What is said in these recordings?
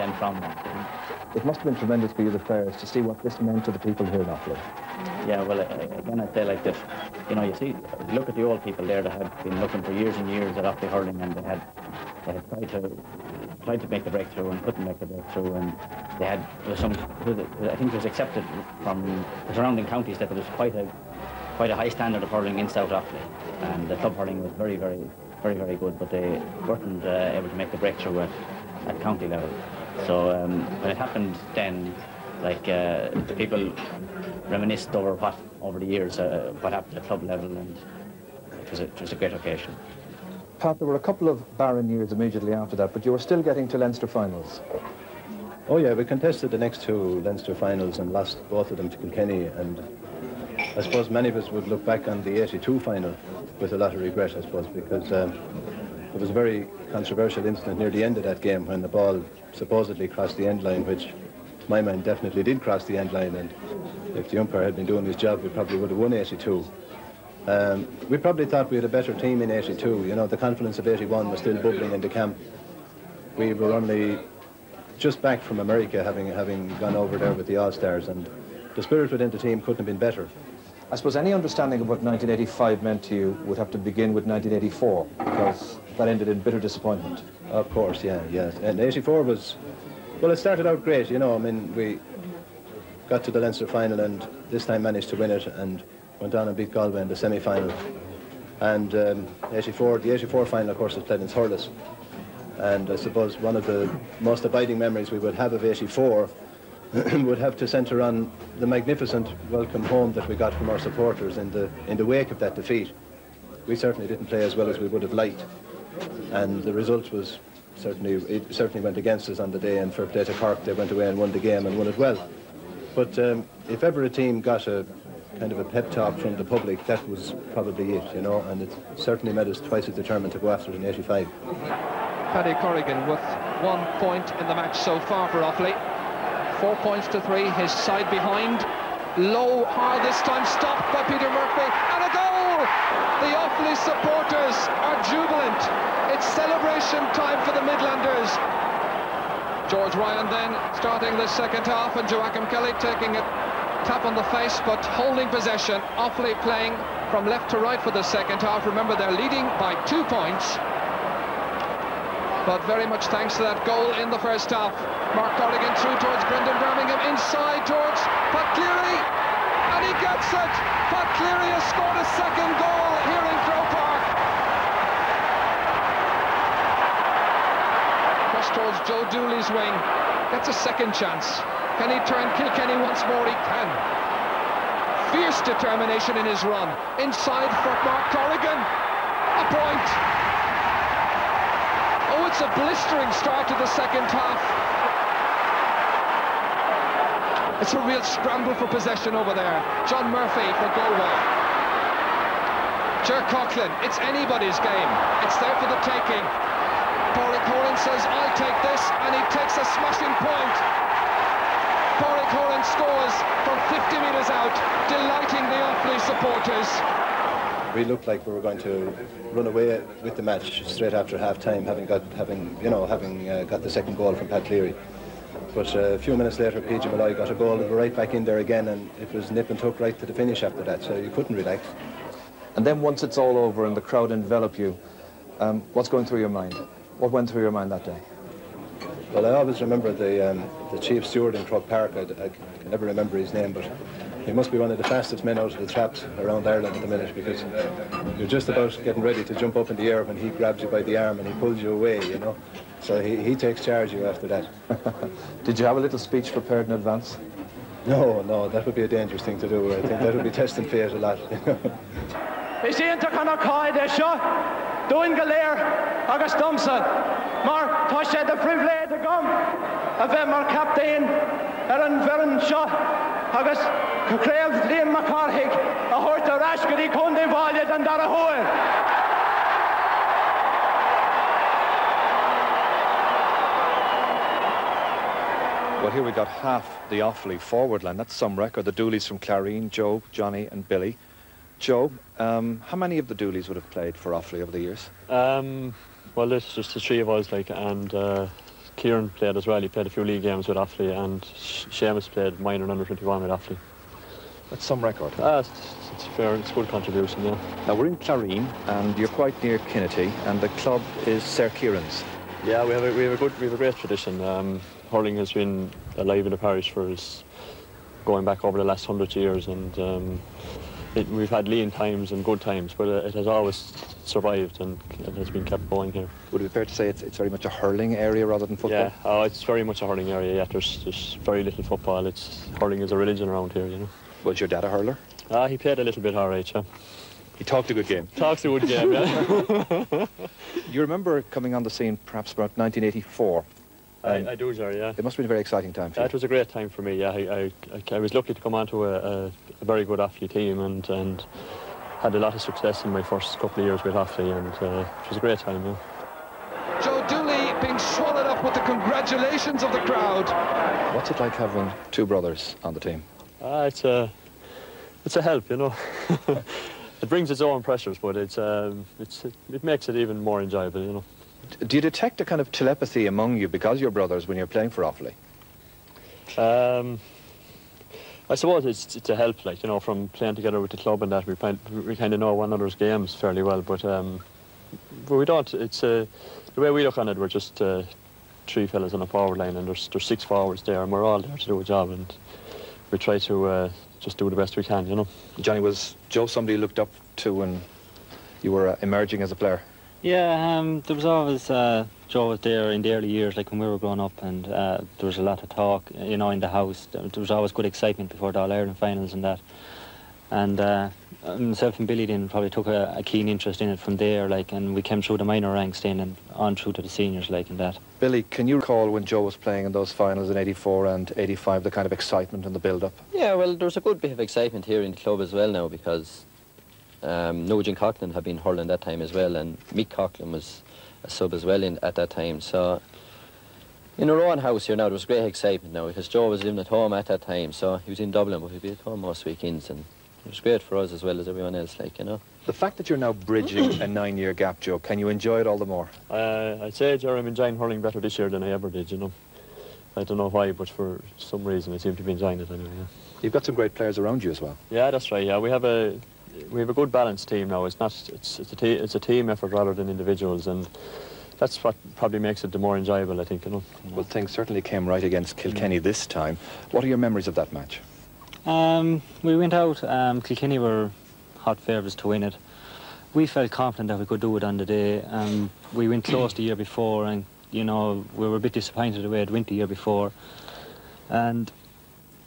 then from them. It must have been tremendous for you, the players, to see what this meant to the people here in Offaly. Yeah, well, again, I'd say like that, you know, you see, look at the old people there that had been looking for years and years at Offaly hurling, and they had tried to make the breakthrough and couldn't make the breakthrough, and they had, I think it was accepted from the surrounding counties that there was quite a high standard of hurling in South Offaly, and the club hurling was very, very, very, very good, but they weren't able to make the breakthrough at county level. So when it happened then, like the people reminisced over the years what happened at club level, and it was a great occasion. Pat, there were a couple of barren years immediately after that, but you were still getting to Leinster finals. Oh yeah, we contested the next two Leinster finals and lost both of them to Kilkenny, and I suppose many of us would look back on the 82 final with a lot of regret, I suppose, because there was a very controversial incident near the end of that game when the ball supposedly crossed the end line, which to my mind definitely did cross the end line, and if the umpire had been doing his job, we probably would have won 82. We probably thought we had a better team in 82. You know, the confidence of 81 was still bubbling in the camp. We were only just back from America, having gone over there with the All-Stars, and the spirit within the team couldn't have been better. I suppose any understanding of what 1985 meant to you would have to begin with 1984, because that ended in bitter disappointment. Of course, yeah. And 84 was, well, it started out great, you know. I mean, we got to the Leinster final and this time managed to win it, and went on and beat Galway in the semi-final. And the 84 final, of course, was played in Thurles. And I suppose one of the most abiding memories we would have of 84 would have to centre on the magnificent welcome home that we got from our supporters in the wake of that defeat. We certainly didn't play as well as we would have liked, and the result was certainly went against us on the day, and fair play to Cork, they went away and won the game and won it well. But if ever a team got a kind of a pep talk from the public, that was probably it, you know, and it certainly made us twice as determined to go after it in 85. Paddy Corrigan with 1 point in the match so far for Offaly. 4 points to 3, his side behind. Low, hard this time, stopped by Peter Murphy, and a goal! The Offaly supporters are jubilant. It's celebration time for the Midlanders. George Ryan then starting the second half, and Joachim Kelly taking a tap on the face, but holding possession. Offaly playing from left to right for the second half. Remember, they're leading by 2 points, but very much thanks to that goal in the first half. Mark Corrigan through towards Brendan Birmingham, inside towards Pat Cleary, and he gets it! Pat Cleary has scored a second goal here in Croke Park. Cross towards Joe Dooley's wing, gets a second chance. Can he turn Kilkenny once more? He can. Fierce determination in his run. Inside for Mark Corrigan. A point. Oh, it's a blistering start to the second half. It's a real scramble for possession over there. John Murphy for Galway. Ger Coughlan, it's anybody's game. It's there for the taking. Pádraig Horan says, I'll take this, and he takes a smashing point. Pádraig Horan scores from 50 metres out, delighting the Offaly supporters. We looked like we were going to run away with the match straight after half-time, having got the second goal from Pat Cleary. But a few minutes later, PG Malloy got a goal, and we're right back in there again, and it was nip and tuck right to the finish after that, so you couldn't relax. And then once it's all over and the crowd envelop you, what's going through your mind? What went through your mind that day? Well, I always remember the chief steward in Croke Park. I can never remember his name, but he must be one of the fastest men out of the traps around Ireland at the minute, because you're just about getting ready to jump up in the air when he grabs you by the arm and he pulls you away, you know. So he takes charge of you after that. Did you have a little speech prepared in advance? No, that would be a dangerous thing to do. I think that would be testing fate a lot. Is he into kind of card there, sure? Doing Galer, August Thompson, Mark Toshe, the privilege to come. A Vemmer captain, Aaron Vernon Shaw, August Crave, Liam McCarthy, a horse of Rashgary, Conde Valia, and Darahoe. Well, here we got half the Offaly forward line. That's some record. The Dooleys from Clarine, Joe, Johnny and Billy. Joe, how many of the Dooleys would have played for Offaly over the years? Well, it's just the three of us, like, and Kieran played as well. He played a few league games with Offaly, and Seamus played minor and under 21 with Offaly. That's some record. It's fair. It's a good contribution, yeah. Now we're in Clareen, and you're quite near Kinnity, and the club is Sir Kieran's. Yeah, we have a great tradition. Hurling has been alive in the parish for going back over the last 100 years, and we've had lean times and good times, but it has always survived and it has been kept going here. Would it be fair to say it's very much a hurling area rather than football? Yeah, it's very much a hurling area. Yeah, there's very little football. Hurling is a religion around here, you know. Was your dad a hurler? He played a little bit alright, yeah. He talked a good game. Talks a good game, yeah. You remember coming on the scene perhaps about 1984? I do, Ger, yeah. It must have been a very exciting time for you. It was a great time for me, yeah. I was lucky to come onto a very good Offaly team and had a lot of success in my first couple of years with Offaly, and it was a great time, yeah. Joe Dooley being swallowed up with the congratulations of the crowd. What's it like having two brothers on the team? It's a help, you know. It brings its own pressures, but it makes it even more enjoyable, you know. Do you detect a kind of telepathy among you because you're brothers when you're playing for Offaly? I suppose it's a help, like, you know, from playing together with the club and that. We kind of know one another's games fairly well, but we don't. The way we look on it, we're just three fellas on a forward line, and there's 6 forwards there, and we're all there to do a job, and we try to just do the best we can, you know. Johnny, was Joe somebody you looked up to when you were emerging as a player? Yeah, there was always, Joe was there in the early years, like when we were growing up, and there was a lot of talk, you know, in the house. There was always good excitement before the All Ireland finals and that. And myself and Billy then probably took a keen interest in it from there, like, and we came through the minor ranks then and on through to the seniors, like, and that. Billy, can you recall when Joe was playing in those finals in 84 and 85, the kind of excitement and the build-up? Yeah, well, there was a good bit of excitement here in the club as well now, because Ger Coughlan had been hurling that time as well, and Mick Coughlan was a sub as well at that time. So in our own house here now, there was great excitement now, because Joe was living at home at that time, so he was in Dublin, but he'd be at home most weekends, and it was great for us as well as everyone else, like, you know. The fact that you're now bridging a 9-year gap, Joe, can you enjoy it all the more? I'd say, Ger, I'm enjoying hurling better this year than I ever did, you know. I don't know why, but for some reason I seem to be enjoying it anyway, yeah. You've got some great players around you as well. Yeah, that's right, yeah. We have a good balanced team now. It's a team effort rather than individuals, and that's what probably makes it the more enjoyable, I think, you know. Well, things certainly came right against Kilkenny this time. What are your memories of that match? We went out, Kilkenny were hot favourites to win it. We felt confident that we could do it on the day. We went close the year before, and, you know, we were a bit disappointed the way it went the year before. And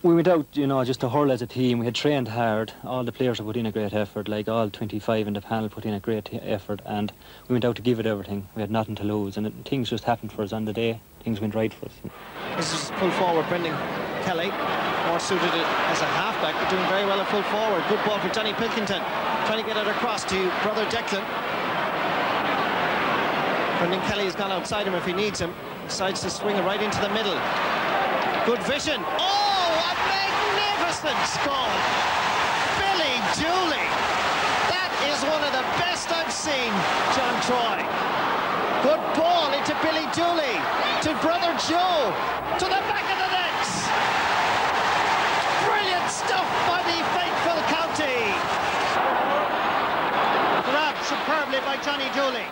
we went out, you know, just to hurl as a team. We had trained hard. All the players have put in a great effort, like all 25 in the panel put in a great effort, and we went out to give it everything. We had nothing to lose, and things just happened for us on the day. Things went right for us. This is pull forward, Brendan Kelly, more suited as a halfback, but doing very well at full forward. Good ball for Johnny Pilkington, trying to get it across to brother Declan. Brendan Kelly has gone outside him if he needs him. Decides to swing it right into the middle. Good vision. Oh, a magnificent goal. Billy Dooley. That is one of the best I've seen, John Troy. Good ball into Billy Dooley, to brother Joe, to the back of the net. Brilliant stuff by the faithful county. Grabbed superbly by Johnny Dooley.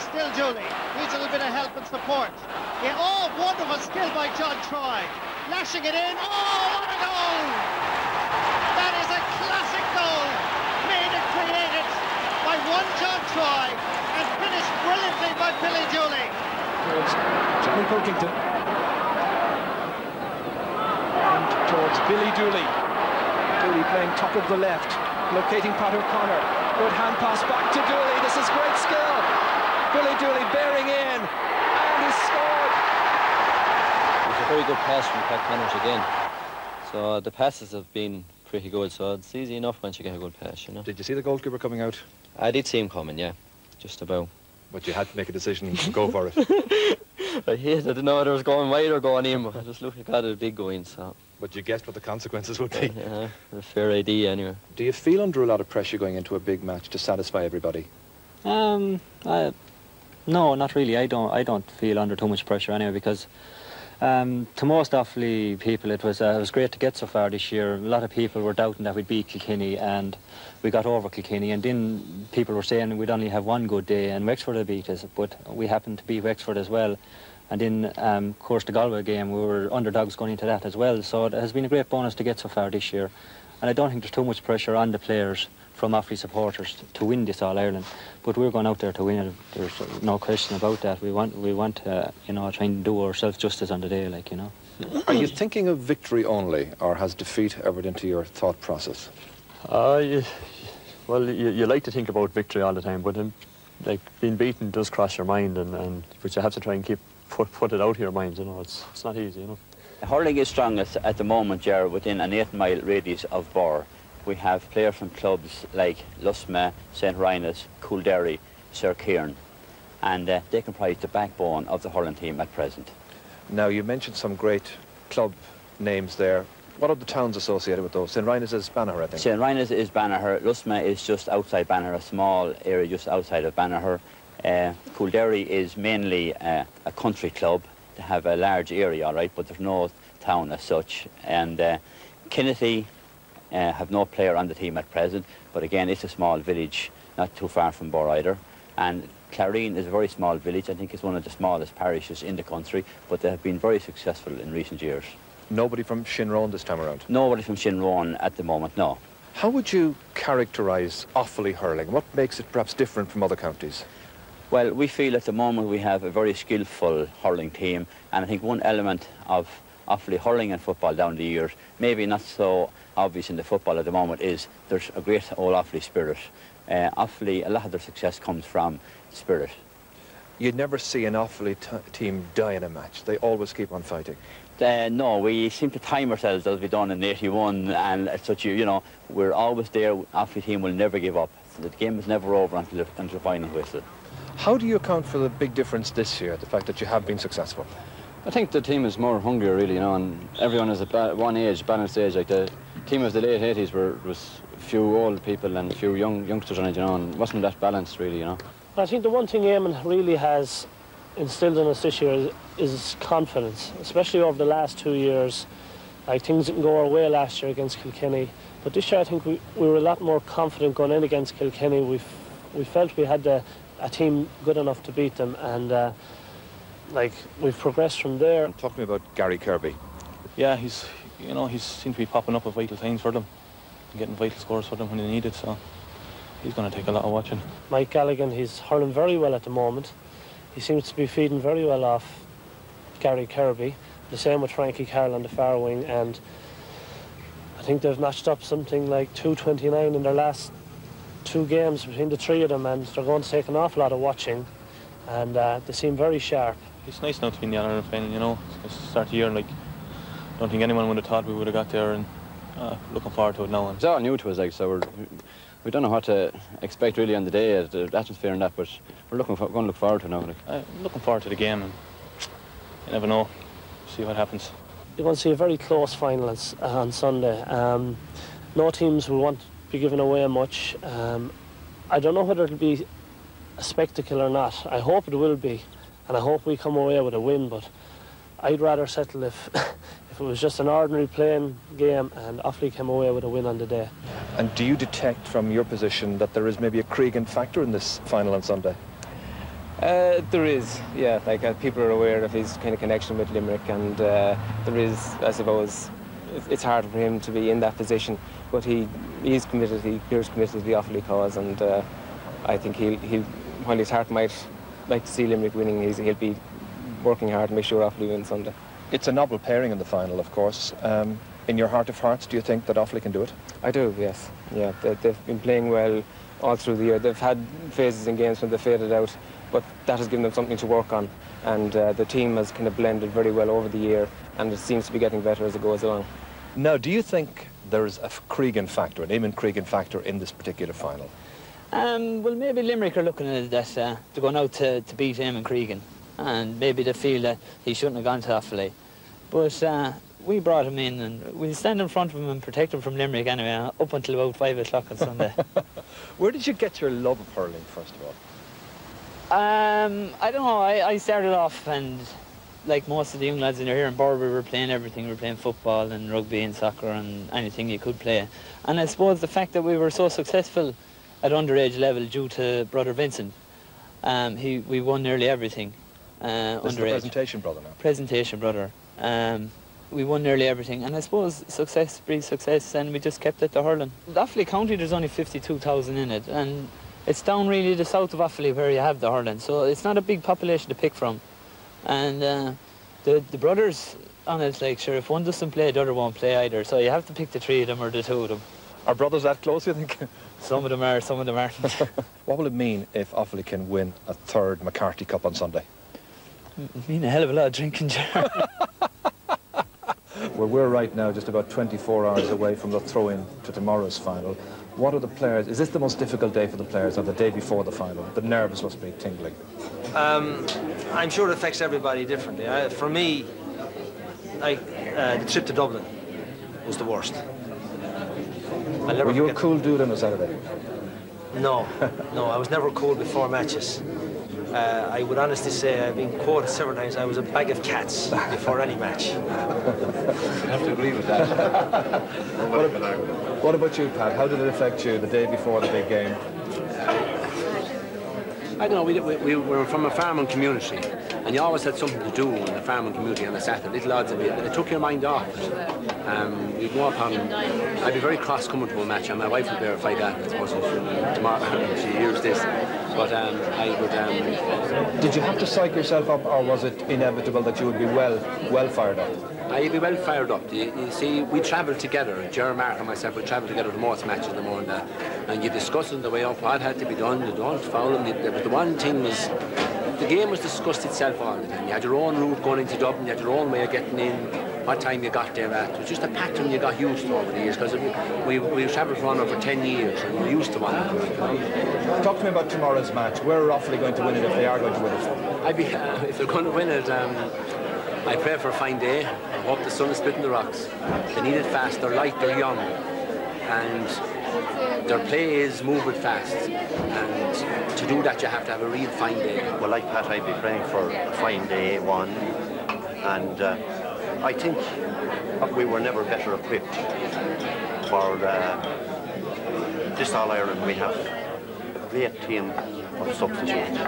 Still Dooley, needs a little bit of help and support. Yeah, oh, wonderful skill by John Troy. Lashing it in, oh, what a goal! That is a classic goal, made and created by one John Troy, and finished brilliantly by Billy Dooley. Towards Johnny Pilkington. And towards Billy Dooley. Dooley playing top of the left, locating Pat O'Connor. Good hand pass back to Dooley. This is great skill. Billy Dooley bearing in, and he scored. It was a very good pass from Pat Connors again. So the passes have been pretty good, so it's easy enough once you get a good pass, you know. Did you see the goalkeeper coming out? I did see him coming, yeah, just about. But you had to make a decision to go for it. I didn't know whether it was going wide or going in, but I just looked at it big going, so. But you guessed what the consequences would be. Yeah, a fair idea anyway. Do you feel under a lot of pressure going into a big match to satisfy everybody? No, not really. I don't feel under too much pressure anyway, because to most Offaly people it was great to get so far this year. A lot of people were doubting that we'd beat Kilkenny, and we got over Kilkenny, and then people were saying we'd only have one good day and Wexford would beat us, but we happened to beat Wexford as well. And then, of course, the Galway game, we were underdogs going into that as well, so it has been a great bonus to get so far this year. And I don't think there's too much pressure on the players from Offaly supporters to win this All Ireland, but we're going out there to win it. There's no question about that. We want you know, trying to do ourselves justice on the day, like, you know. Are you thinking of victory only, or has defeat ever into your thought process? Well, you like to think about victory all the time, but like, being beaten does cross your mind, but you have to try and put it out of your mind, you know. It's not easy, you know. Hurling is strongest at the moment, Ger, within an 8-mile radius of Bor. We have players from clubs like Lusma, St. Rynagh's, Coolderry, Sir Kieran, and they comprise the backbone of the hurling team at present. Now, you mentioned some great club names there. What are the towns associated with those? St. Rynagh's is Banagher, I think. St. Rynagh's is Banagher. Lusma is just outside Banagher, a small area just outside of Banagher. Coolderry is mainly a country club. They have a large area, all right, but there's no town as such. And Kinnethy have no player on the team at present, but again, it's a small village, not too far from Bor either. And Clarine is a very small village. I think it's one of the smallest parishes in the country, but they have been very successful in recent years. Nobody from Shinrone this time around? Nobody from Shinrone at the moment, no. How would you characterise Offaly hurling? What makes it perhaps different from other counties? Well, we feel at the moment we have a very skillful hurling team, and I think one element of Offaly hurling and football down the years, maybe not so obvious in the football at the moment, is there's a great old Offaly spirit. Offaly, a lot of their success comes from spirit. You'd never see an Offaly team die in a match. They always keep on fighting. No, we seem to time ourselves as we done in '81, and such, you know, we're always there. Offaly team will never give up. So the game is never over until the final whistle. How do you account for the big difference this year, the fact that you have been successful? I think the team is more hungrier, really, you know, and everyone is at one age, balanced age. Like the team of the late 80s was a few old people and a few youngsters on it, you know, and wasn't that balanced, really, you know. I think the one thing Eamon really has instilled in us this year is confidence, especially over the last 2 years. Like, things didn't go our way last year against Kilkenny, but this year I think we were a lot more confident going in against Kilkenny. We felt we had a team good enough to beat them, and like, we've progressed from there. Talk to me about Gary Kirby. Yeah, he's seemed to be popping up at vital times for them, and getting vital scores for them when they need it, so he's going to take a lot of watching. Mike Galligan, he's hurling very well at the moment. He seems to be feeding very well off Gary Kirby. The same with Frankie Carroll on the far wing, and I think they've matched up something like 229 in their last 2 games between the 3 of them, and they're going to take an awful lot of watching, and they seem very sharp. It's nice now to be in the All Ireland Final, you know. It's the start of the year, like, I don't think anyone would have thought we would have got there, and looking forward to it now. It's all new to us, like, so we don't know what to expect really on the day, the atmosphere and that, but we're going to look forward to it now. Like. I'm looking forward to the game, and you never know, see what happens. You're going to see a very close final on Sunday. No teams will want to be giving away much. I don't know whether it'll be a spectacle or not. I hope it will be, and I hope we come away with a win, but I'd rather settle if it was just an ordinary playing game and Offaly came away with a win on the day. And do you detect from your position that there is maybe a Cregan factor in this final on Sunday? There is, yeah. Like, people are aware of his kind of connection with Limerick, and there is, I suppose, it's hard for him to be in that position, but he's committed, he appears committed to the Offaly cause, and I think he'll, while his heart might like to see Limerick winning, he'll be working hard to make sure Offaly wins Sunday. It's a novel pairing in the final, of course. In your heart of hearts, do you think that Offaly can do it? I do, yes. Yeah, they've been playing well all through the year. They've had phases in games when they faded out, but that has given them something to work on. And the team has kind of blended very well over the year, and it seems to be getting better as it goes along. Now, do you think there is a Cregan factor, an Eamon Cregan factor in this particular final? Well, maybe Limerick are looking at it that they're going out to beat Eamon Cregan, and maybe they feel that he shouldn't have gone to Offaly. But we brought him in, and we'll stand in front of him and protect him from Limerick anyway, up until about 5 o'clock on Sunday. Where did you get your love of hurling, first of all? I don't know. I started off, and like most of the young lads in here in Bor, we were playing everything. We were playing football and rugby and soccer and anything you could play. And I suppose the fact that we were so successful at underage level due to brother Vincent, we won nearly everything. This is the presentation brother now. Presentation brother. We won nearly everything, and I suppose success breeds success, and we just kept it to hurling. Offaly County, there's only 52,000 in it, and it's down really the south of Offaly where you have the hurling, so it's not a big population to pick from. And the brothers on it, like, sure, if one doesn't play, the other won't play either, so you have to pick the three of them or the two of them. Are brothers that close, you think? Some of them are, some of them aren't. What will it mean if Offaly can win a third McCarthy Cup on Sunday? It mean a hell of a lot of drinking, Ger. Well, we're right now just about 24 hours away from the throw-in to tomorrow's final. What are the players? Is this the most difficult day for the players, or the day before the final? The nerves must be tingling. I'm sure it affects everybody differently. For me, the trip to Dublin was the worst. Were you a cool dude on a Saturday? No, no, I was never cool before matches. I would honestly say, I've been quoted several times, I was a bag of cats before any match. I have to agree with that. What about you, Pat? How did it affect you the day before the big game? I don't know, we were from a farming community, and you always had something to do in the farming community on a Saturday. Little odds, it took your mind off it. We'd go up on, I'd be very cross coming to a match, and my wife would verify that, I suppose, tomorrow, she hears this. But I would... Did you have to psych yourself up, or was it inevitable that you would be well fired up? I'd be well fired up. You see, we travelled together, Ger, Mark and myself, we travelled together to most matches in the morning, and you discussed on the way up what had to be done, you don't foul them. But the one thing was, the game was discussed itself all the time. You had your own route going into Dublin, you had your own way of getting in, what time you got there at. It was just a pattern you got used to over the years, because we travelled for over 10 years, and we were used to one. Talk to me about tomorrow's match. Where are Offaly going to win it if they are going to win it? If they're going to win it, I pray for a fine day. I hope the sun is splitting the rocks. They need it fast, they're light, they're young, and their play is moving fast. And to do that, you have to have a real fine day. Well, like Pat, I'd be praying for a fine day, one, and I think we were never better equipped for this All Ireland. We have a great team of substitutes.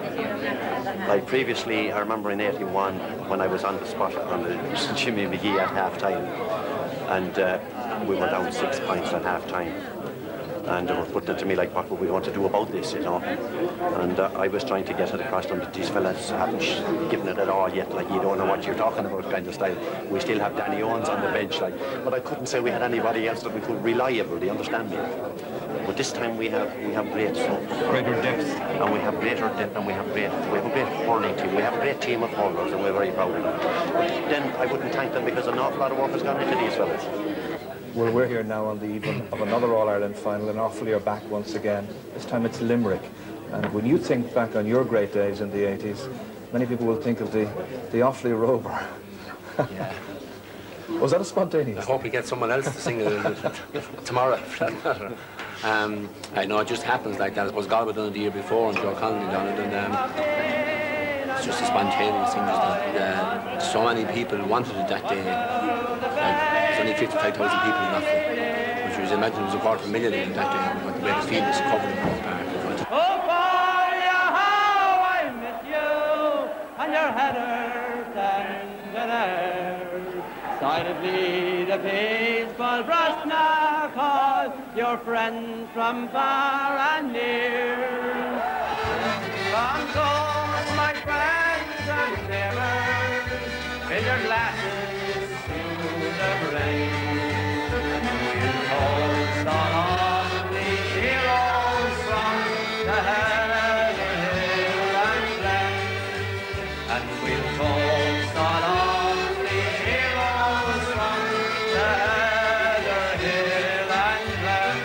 Like previously, I remember in '81 when I was on the spot on the Jimmy McGee at half-time, and we were down 6 points at half-time. And they were putting it to me like, what were we going to do about this, you know? And I was trying to get it across them that these fellas haven't given it at all yet, like, you don't know what you're talking about kind of style. We still have Danny Owens on the bench, like, but I couldn't say we had anybody else that we could reliable, do you understand me? But this time we have great subs. Greater depth. And we have greater depth, and we have a great hurling team. We have a great team of hurlers, and we're very proud of them. But then I wouldn't thank them because an awful lot of work has gone into these fellas. Well, we're here now on the evening of another All-Ireland final, and Offaly are back once again. This time it's Limerick. And when you think back on your great days in the 80s, many people will think of the Offaly Rover. Yeah. Was that a spontaneous? I hope we get someone else to sing it tomorrow, for that matter. I know it just happens like that. I suppose Galway done it the year before, and Ger Coughlan done it, and it's just a spontaneous thing. Just that, so many people wanted it that day. There's only 55,000 people in Offaly, which was, imagine it was 250,000 in that day, but the way the field is covered in the park. Oh, boy, how I miss you, and your header standing there. Silently the peaceful Brasna call your friends from far and near. Come so, my friends and neighbors, fill your glasses to the brim. We'll toast on the heroes from the Heather Hill and Glen, and we'll toast on the heroes from the Heather Hill and Glen.